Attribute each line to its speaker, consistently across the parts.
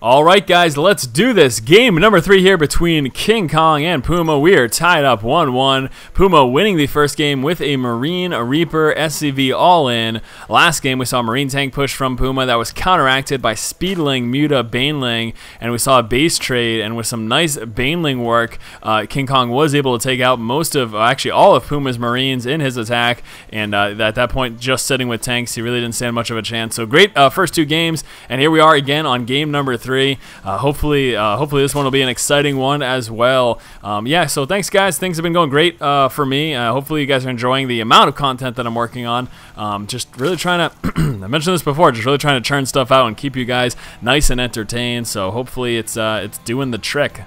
Speaker 1: All right, guys, let's do this. Game number 3 here between KingKong and PuMa. We are tied up 1-1. PuMa winning the first game with a Marine, a Reaper, SCV all in. Last game, we saw a Marine tank push from PuMa that was counteracted by Speedling, Muta, Baneling, and we saw a base trade, and with some nice Baneling work, KingKong was able to take out most of, actually all of PuMa's Marines in his attack, and at that point, just sitting with tanks, he really didn't stand much of a chance. So great first 2 games, and here we are again on game number 3. Hopefully this one will be an exciting one as well. Yeah, so thanks guys. Things have been going great for me. Hopefully you guys are enjoying the amount of content that I'm working on. Just really trying to, I mentioned this before, just really trying to churn stuff out and keep you guys nice and entertained. So hopefully it's doing the trick.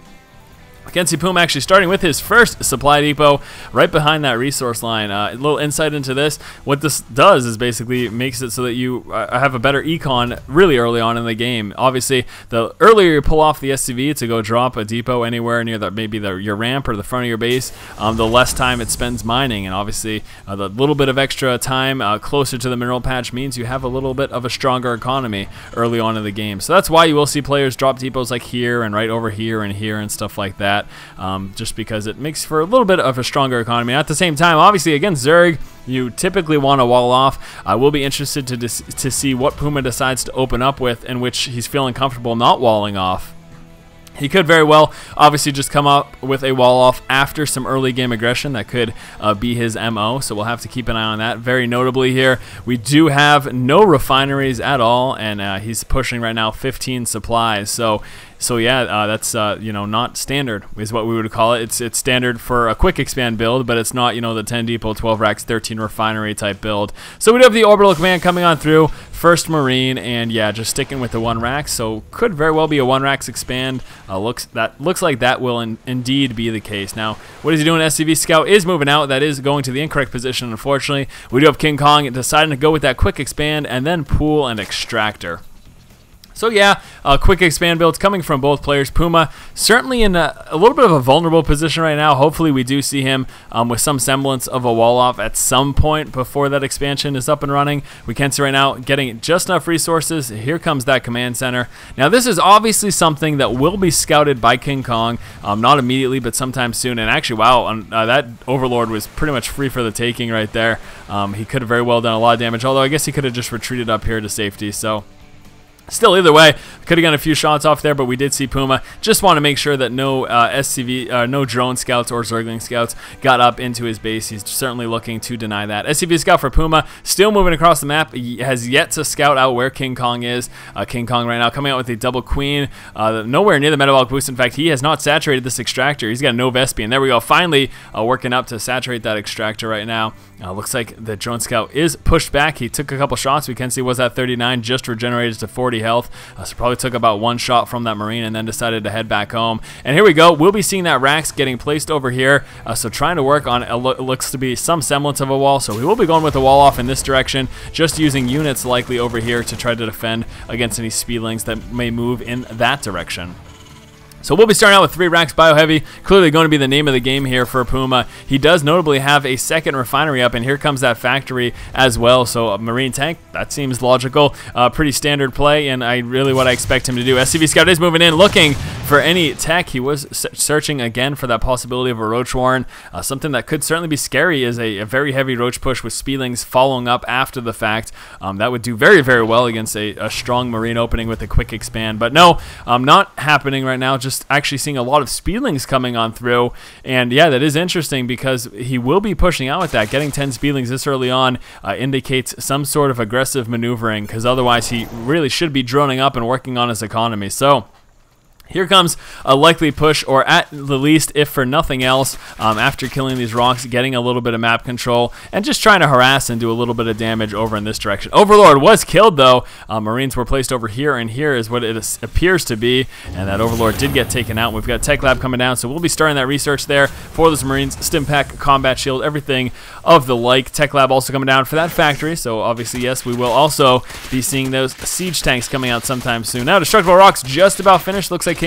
Speaker 1: We can see PuMa actually starting with his first supply depot right behind that resource line. A little insight into this. What this does is basically makes it so that you have a better econ really early on in the game. Obviously, the earlier you pull off the SCV to go drop a depot anywhere near that, maybe your ramp or the front of your base, the less time it spends mining. And obviously, the little bit of extra time closer to the mineral patch means you have a little bit of a stronger economy early on in the game. So that's why you will see players drop depots like here and right over here and stuff like that. Just because it makes for a little bit of a stronger economy. At the same time, obviously against Zerg, you typically want to wall off. I will be interested to see what PuMa decides to open up with, in which he's feeling comfortable not walling off. He could very well, obviously, just come up with a wall off after some early game aggression. That could be his MO, so we'll have to keep an eye on that. Very notably here, we do have no refineries at all, and he's pushing right now 15 supplies. So yeah, that's you know, not standard is what we would call it. It's standard for a quick expand build, but it's not, you know, the 10 depot, 12 racks, 13 refinery type build. So we do have the orbital command coming on through, first Marine, and yeah, just sticking with the 1 rack. So could very well be a 1 racks expand. Looks like that will indeed be the case. Now, what is he doing? SCV Scout is moving out. That is going to the incorrect position, unfortunately. We do have KingKong deciding to go with that quick expand and then pool and extractor. So yeah, quick expand builds coming from both players. PuMa certainly in a little bit of a vulnerable position right now. Hopefully we do see him with some semblance of a wall off at some point before that expansion is up and running. We can see right now getting just enough resources. Here comes that command center. Now this is obviously something that will be scouted by KingKong, not immediately but sometime soon. And actually, wow, that Overlord was pretty much free for the taking right there. He could have very well done a lot of damage, although I guess he could have just retreated up here to safety. So still, either way, could have gotten a few shots off there, but we did see PuMa. Just want to make sure that no no drone scouts or Zergling scouts got up into his base. He's certainly looking to deny that. SCV scout for PuMa, still moving across the map. He has yet to scout out where KingKong is. KingKong right now coming out with a double queen, nowhere near the metabolic boost. In fact, he has not saturated this extractor. He's got no Vespian. There we go. Finally working up to saturate that extractor right now. Looks like the drone scout is pushed back. He took a couple shots. We can see was at 39, just regenerated to 40 health. So probably took about 1 shot from that Marine and then decided to head back home. And here we go. We'll be seeing that racks getting placed over here. So trying to work on looks to be some semblance of a wall. So we will be going with a wall off in this direction, just using units likely over here to try to defend against any speedlings that may move in that direction. So we'll be starting out with 3 racks bioheavy, clearly going to be the name of the game here for PuMa. He does notably have a second refinery up, and here comes that factory as well. So a Marine tank, that seems logical. Pretty standard play, and what I expect him to do. SCV Scout is moving in, looking for any tech. He was searching again for that possibility of a Roach Warren. Something that could certainly be scary is a very heavy Roach push with Speedlings following up after the fact. That would do very, very well against a strong Marine opening with a quick expand. But no, not happening right now. Just actually seeing a lot of Speedlings coming on through, and yeah, that is interesting because he will be pushing out with that. Getting 10 Speedlings this early on indicates some sort of aggressive maneuvering, because otherwise he really should be droning up and working on his economy. So here comes a likely push, or at the least, if for nothing else, after killing these rocks, getting a little bit of map control and just trying to harass and do a little bit of damage over in this direction. Overlord was killed, though. Marines were placed over here, and here is what it appears to be, and that Overlord did get taken out. We've got Tech Lab coming down, so we'll be starting that research there for those Marines. Stim Pack, Combat Shield, everything of the like. Tech Lab also coming down for that factory, so obviously, yes, we will also be seeing those siege tanks coming out sometime soon. Now, Destructible Rocks just about finished. Looks like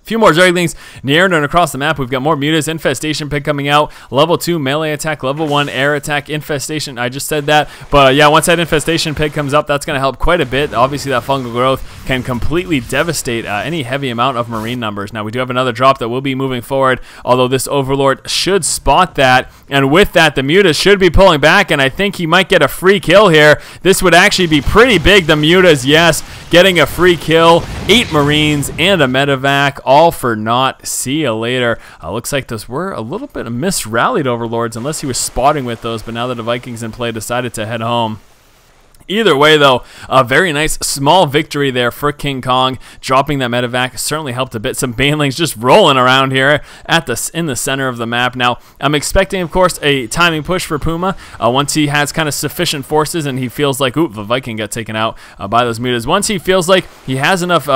Speaker 1: Few more Zerglings near and across the map. We've got more Mutas. Infestation Pit coming out. Level 2 melee attack. Level 1 air attack. Infestation. I just said that. But yeah, once that Infestation Pit comes up, that's going to help quite a bit. Obviously, that fungal growth can completely devastate any heavy amount of Marine numbers. Now, we do have another drop that will be moving forward, although this Overlord should spot that. And with that, the Mutas should be pulling back, and I think he might get a free kill here. This would actually be pretty big. The Mutas, yes, getting a free kill. 8 Marines and a medevac, all for naught. See you later. Looks like those were a little bit of misrallied Overlords, unless he was spotting with those, but now that the Vikings in play decided to head home. Either way, though, a very nice small victory there for KingKong. Dropping that medevac certainly helped a bit. Some Banelings just rolling around here in the center of the map. Now, I'm expecting, of course, a timing push for PuMa once he has kind of sufficient forces and he feels like, ooh, the Viking got taken out by those Mutas. Once he feels like he has enough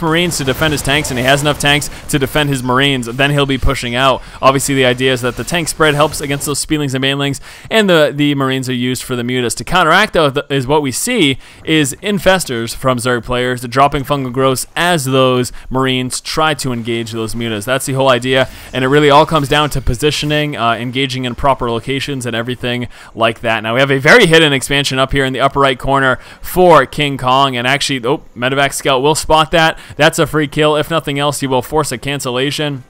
Speaker 1: Marines to defend his tanks and he has enough tanks to defend his Marines, then he'll be pushing out. Obviously, the idea is that the tank spread helps against those Spielings and Banelings, and the Marines are used for the Mutas. To counteract, though, is what we see is infestors from Zerg players dropping fungal growths as those Marines try to engage those Mutas. That's the whole idea, and it really all comes down to positioning, engaging in proper locations, and everything like that. Now, we have a very hidden expansion up here in the upper right corner for KingKong, and actually, oh, Medevac Scout will spot that. That's a free kill. If nothing else, he will force a cancellation.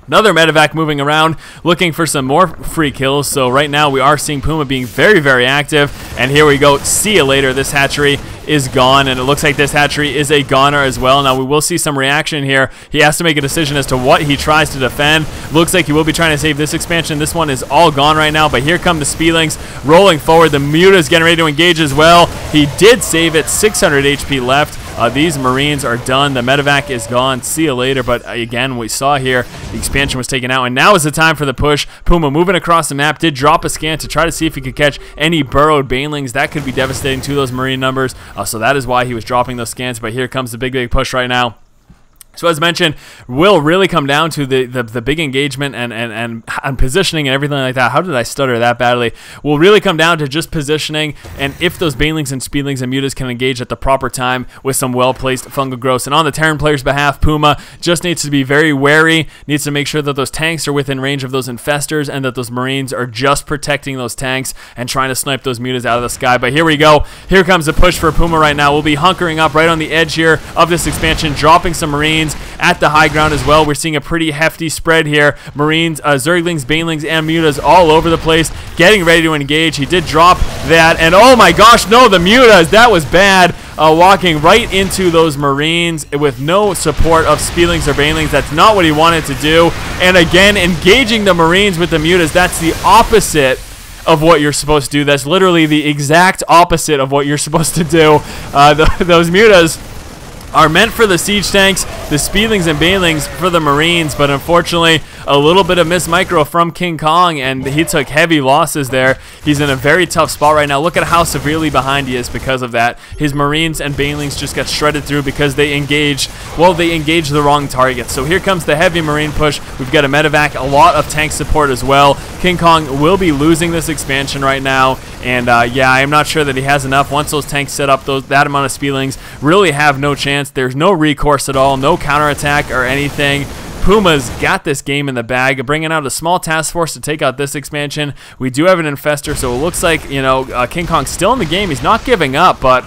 Speaker 1: Another medevac moving around, looking for some more free kills. So right now we are seeing PuMa being very, very active. And here we go. See you later. This hatchery is gone, and it looks like this hatchery is a goner as well. Now we will see some reaction here. He has to make a decision as to what he tries to defend. Looks like he will be trying to save this expansion. This one is all gone right now, but here come the Spielings rolling forward. The Muta's getting ready to engage as well. He did save it. 600 HP left. These Marines are done. The medevac is gone. See you later. But again, we saw here the expansion was taken out, and now is the time for the push. PuMa moving across the map, did drop a scan to try to see if he could catch any burrowed Banelings. That could be devastating to those Marine numbers. So that is why he was dropping those scans. But here comes the big push right now. So as mentioned, will really come down to the big engagement and positioning and everything like that. How did I stutter that badly? Will really come down to just positioning, and if those Banelings and Spielings and Mutas can engage at the proper time with some well-placed fungal growths. And on the Terran player's behalf, PuMa just needs to be very wary, needs to make sure that those tanks are within range of those infestors and that those Marines are just protecting those tanks and trying to snipe those Mutas out of the sky. But here we go. Here comes the push for PuMa right now. We'll be hunkering up right on the edge here of this expansion, dropping some Marines at the high ground as well. We're seeing a pretty hefty spread here. Marines, Zerglings, Banelings, and Mutas all over the place, getting ready to engage. He did drop that, and oh my gosh, no, the Mutas, that was bad. Walking right into those Marines with no support of Spielings or Banelings. That's not what he wanted to do. And again, engaging the Marines with the Mutas, that's the opposite of what you're supposed to do. That's literally the exact opposite of what you're supposed to do. Those Mutas are meant for the siege tanks, the Spielings and Banelings for the Marines, but unfortunately a little bit of miss micro from KingKong, and he took heavy losses there. He's in a very tough spot right now. Look at how severely behind he is because of that. His Marines and Banelings just got shredded through because they engaged the wrong target. So here comes the heavy Marine push. We've got a medevac, a lot of tank support as well. KingKong will be losing this expansion right now, and yeah, I'm not sure that he has enough. Once those tanks set up, that amount of Spielings really have no chance. There's no recourse at all, no counterattack or anything. PuMa's got this game in the bag, bringing out a small task force to take out this expansion. We do have an infestor, so it looks like, you know, KingKong's still in the game. He's not giving up, but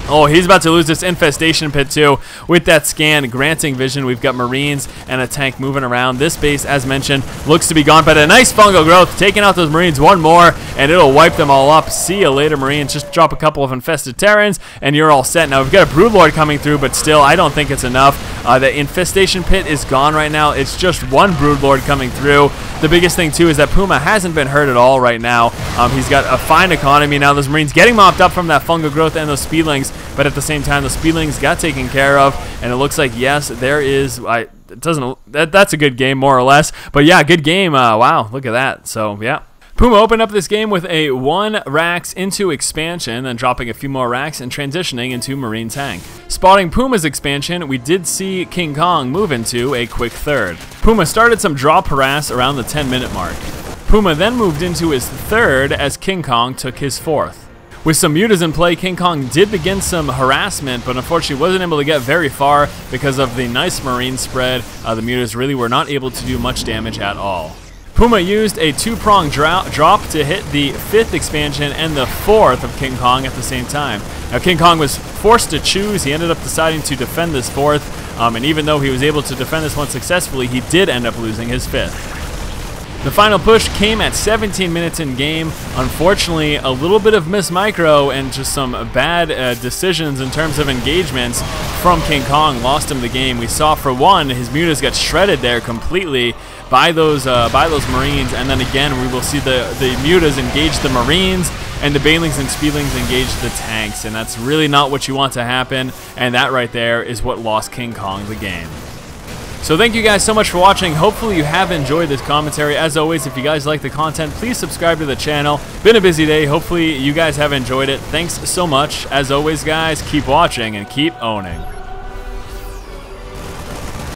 Speaker 1: oh, he's about to lose this infestation pit too with that scan granting vision. We've got Marines and a tank moving around. This base, as mentioned, looks to be gone, but a nice fungal growth taking out those Marines. One more and it'll wipe them all up. See you later, Marines. Just drop a couple of infested Terrans and you're all set. Now we've got a Broodlord coming through, but still I don't think it's enough. The infestation pit is gone right now. It's just one Broodlord coming through. The biggest thing too is that PuMa hasn't been hurt at all right now. He's got a fine economy now. Those Marines getting mopped up from that fungal growth and those Spielings, but at the same time the Spielings got taken care of, and it looks like, yes, there is that's a good game more or less, but yeah, good game. Wow, look at that. So yeah, PuMa opened up this game with a 1 racks into expansion, then dropping a few more racks and transitioning into Marine tank. Spotting PuMa's expansion, we did see KingKong move into a quick third. PuMa started some drop harass around the 10-minute mark. PuMa then moved into his third as KingKong took his fourth. With some mutas in play, KingKong did begin some harassment, but unfortunately wasn't able to get very far because of the nice Marine spread. The mutas really were not able to do much damage at all. PuMa used a two-prong drop to hit the 5th expansion and the 4th of KingKong at the same time. Now KingKong was forced to choose. He ended up deciding to defend this 4th, and even though he was able to defend this one successfully, he did end up losing his 5th. The final push came at 17 minutes in game. Unfortunately, a little bit of miss micro and just some bad decisions in terms of engagements from KingKong lost him the game. We saw, for one, his mutas got shredded there completely by those Marines, and then again we will see the mutas engage the Marines and the Banelings and Speedlings engage the tanks, and that's really not what you want to happen, and that right there is what lost KingKong the game. So thank you guys so much for watching. Hopefully you have enjoyed this commentary. As always, if you guys like the content, please subscribe to the channel. Been a busy day. Hopefully you guys have enjoyed it. Thanks so much. As always, guys, keep watching and keep owning.